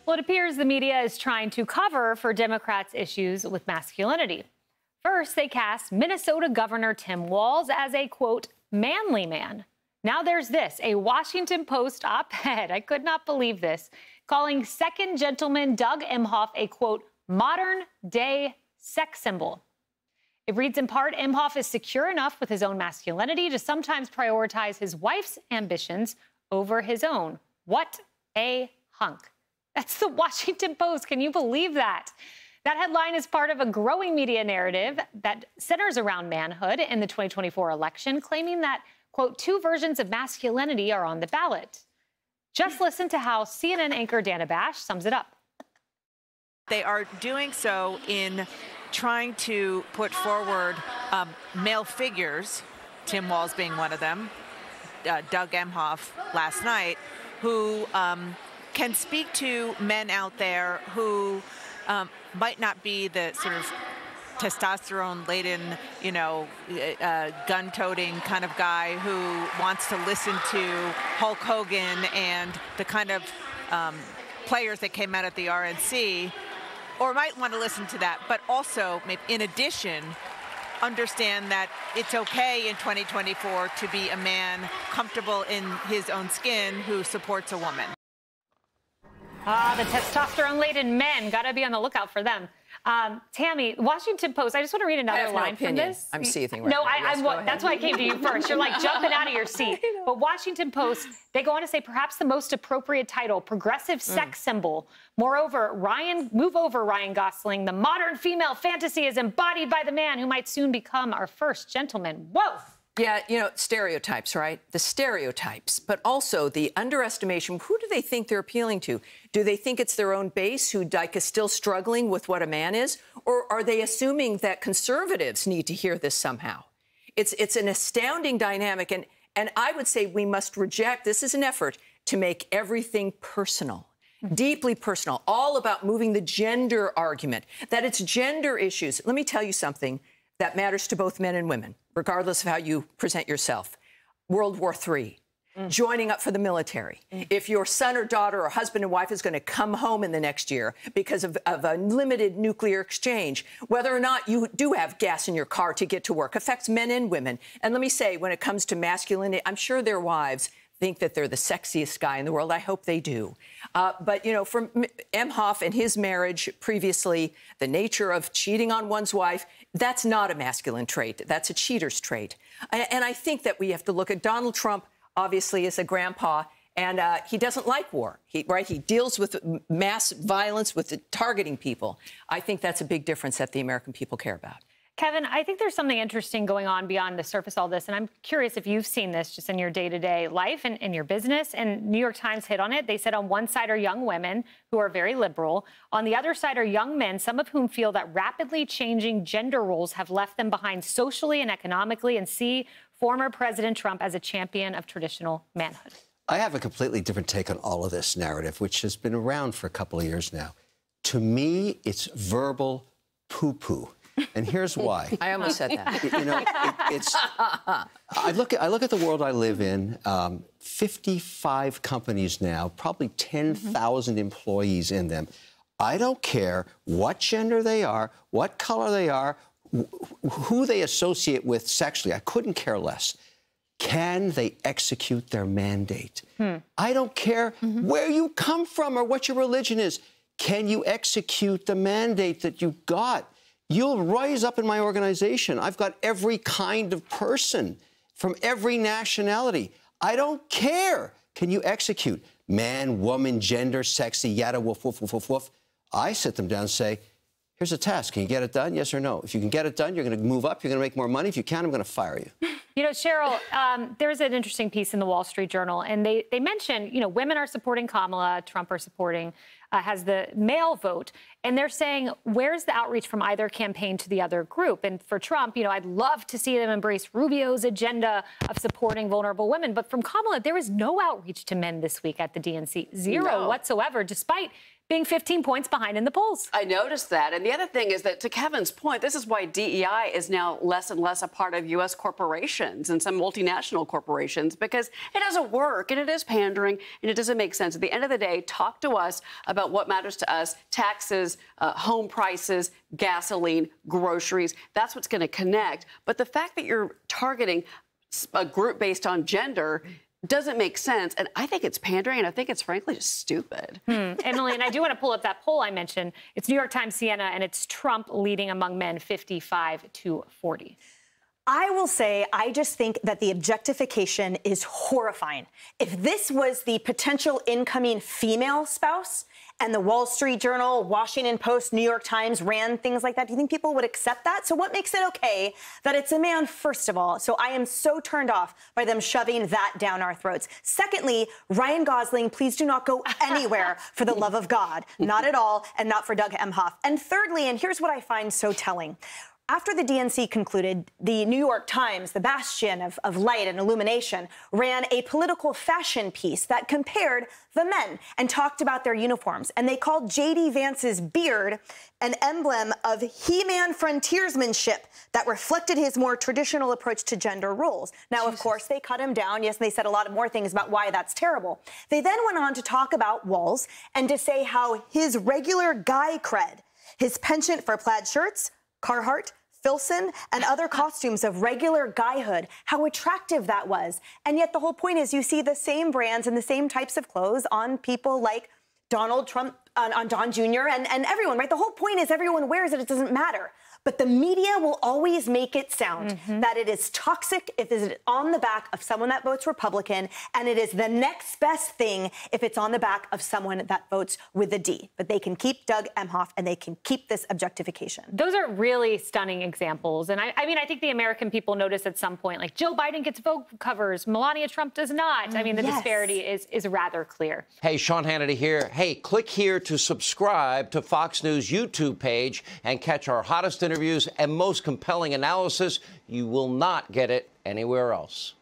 Well, it appears the media is trying to cover for Democrats' issues with masculinity. First, they cast Minnesota Governor Tim Walz as a, quote, manly man. Now there's this, a Washington Post op-ed, I could not believe this, calling second gentleman Doug Emhoff a, quote, modern-day sex symbol. It reads in part, Emhoff is secure enough with his own masculinity to sometimes prioritize his wife's ambitions over his own. What a hunk. That's the Washington Post. Can you believe that? That headline is part of a growing media narrative that centers around manhood in the 2024 election, claiming that, quote, two versions of masculinity are on the ballot. Just listen to how CNN anchor Dana Bash sums it up. They are doing so in trying to put forward male figures, Tim Walz being one of them, Doug Emhoff last night, who can speak to men out there who might not be the sort of testosterone-laden, you know, gun-toting kind of guy who wants to listen to Hulk Hogan and the kind of players that came out at the RNC, or might want to listen to that, but also, maybe in addition, understand that it's okay in 2024 to be a man comfortable in his own skin who supports a woman. The testosterone-laden men, got to be on the lookout for them. Tammy, Washington Post, I just want to read another line from this. I'm seething right now. No, that's why I came to you first. You're like jumping out of your seat. But Washington Post, they go on to say perhaps the most appropriate title, progressive sex symbol. Moreover, move over Ryan Gosling. The modern female fantasy is embodied by the man who might soon become our first gentleman. Whoa. Yeah, you know, stereotypes, right? The stereotypes, but also the underestimation. Who do they think they're appealing to? Do they think it's their own base who, like, is still struggling with what a man is? Or are they assuming that conservatives need to hear this somehow? It's an astounding dynamic, and I would say we must reject, this is an effort to make everything personal. Deeply personal, all about moving the gender argument, that it's gender issues. Let me tell you something that matters to both men and women, regardless of how you present yourself. World War III, joining up for the military. If your son or daughter or husband and wife is going to come home in the next year because of a limited nuclear exchange, whether or not you do have gas in your car to get to work affects men and women. And let me say, when it comes to masculinity, I'm sure their wives think that they're the sexiest guy in the world. I hope they do. But, you know, from Emhoff and his marriage previously, the nature of cheating on one's wife, that's not a masculine trait. That's a cheater's trait. And I think that we have to look at Donald Trump, obviously, as a grandpa, and he doesn't like war, He deals with mass violence, with targeting people. I think that's a big difference that the American people care about. Kevin, I think there's something interesting going on beyond the surface of all this, and I'm curious if you've seen this just in your day-to-day life and in your business. And New York Times hit on it. They said on one side are young women who are very liberal. On the other side are young men, some of whom feel that rapidly changing gender roles have left them behind socially and economically, and see former President Trump as a champion of traditional manhood. I have a completely different take on all of this narrative, which has been around for a couple of years now. To me, it's verbal poo-poo. And here's why. I almost said that. You know, I look at the world I live in, 55 companies now, probably 10,000 employees in them. I don't care what gender they are, what color they are, who they associate with sexually. I couldn't care less. Can they execute their mandate? I don't care where you come from or what your religion is. Can you execute the mandate that you got? You'll rise up in my organization. I've got every kind of person from every nationality. I don't care. Can you execute? Man, woman, gender, sexy, yada, woof, woof, woof, woof, woof. I sit them down and say, here's a task. Can you get it done? Yes or no? If you can get it done, you're going to move up. You're going to make more money. If you can't, I'm going to fire you. You know, Cheryl, there's an interesting piece in the Wall Street Journal, and they mention, you know, women are supporting Kamala, Trump are supporting, has the male vote, and they're saying, where's the outreach from either campaign to the other group? And for Trump, you know, I'd love to see them embrace Rubio's agenda of supporting vulnerable women, but from Kamala, there was no outreach to men this week at the DNC, zero whatsoever, despite being 15 points behind in the polls. I noticed that. And the other thing is that, to Kevin's point, this is why DEI is now less and less a part of U.S. corporations and some multinational corporations, because it doesn't work and it is pandering and it doesn't make sense. At the end of the day, talk to us about what matters to us: taxes, home prices, gasoline, groceries. That's what's going to connect. But the fact that you're targeting a group based on gender doesn't make sense. And I think it's pandering, and I think it's frankly just stupid. Emily, and I do want to pull up that poll I mentioned. It's New York Times, Siena, and it's Trump leading among men 55-40. I will say, I just think that the objectification is horrifying. If this was the potential incoming female spouse and the Wall Street Journal, Washington Post, New York Times ran things like that, do you think people would accept that? So what makes it okay that it's a man, first of all? So I am so turned off by them shoving that down our throats. Secondly, Ryan Gosling, please do not go anywhere for the love of God. Not at all, and not for Doug Emhoff. And thirdly, and here's what I find so telling. After the DNC concluded, the New York Times, the bastion of light and illumination, ran a political fashion piece that compared the men and talked about their uniforms. And they called J.D. Vance's beard an emblem of He-Man frontiersmanship that reflected his more traditional approach to gender roles. Now, of course, they cut him down. Yes, and they said a lot of more things about why that's terrible. They then went on to talk about Walz and to say how his regular guy cred, his penchant for plaid shirts, Carhartt, Filson, and other costumes of regular guyhood, how attractive that was. And yet the whole point is you see the same brands and the same types of clothes on people like Donald Trump, on Don Jr. and everyone, right? The whole point is everyone wears it. It doesn't matter. But the media will always make it sound that it is toxic if it's on the back of someone that votes Republican, and it is the next best thing if it's on the back of someone that votes with a D. But they can keep Doug Emhoff, and they can keep this objectification. Those are really stunning examples. And I mean, I think the American people notice at some point, like, Joe Biden gets Vogue covers, Melania Trump does not. I mean, the disparity is rather clear. Hey, Sean Hannity here. Hey, click here to subscribe to Fox News YouTube page and catch our hottest interviews and most compelling analysis. You will not get it anywhere else.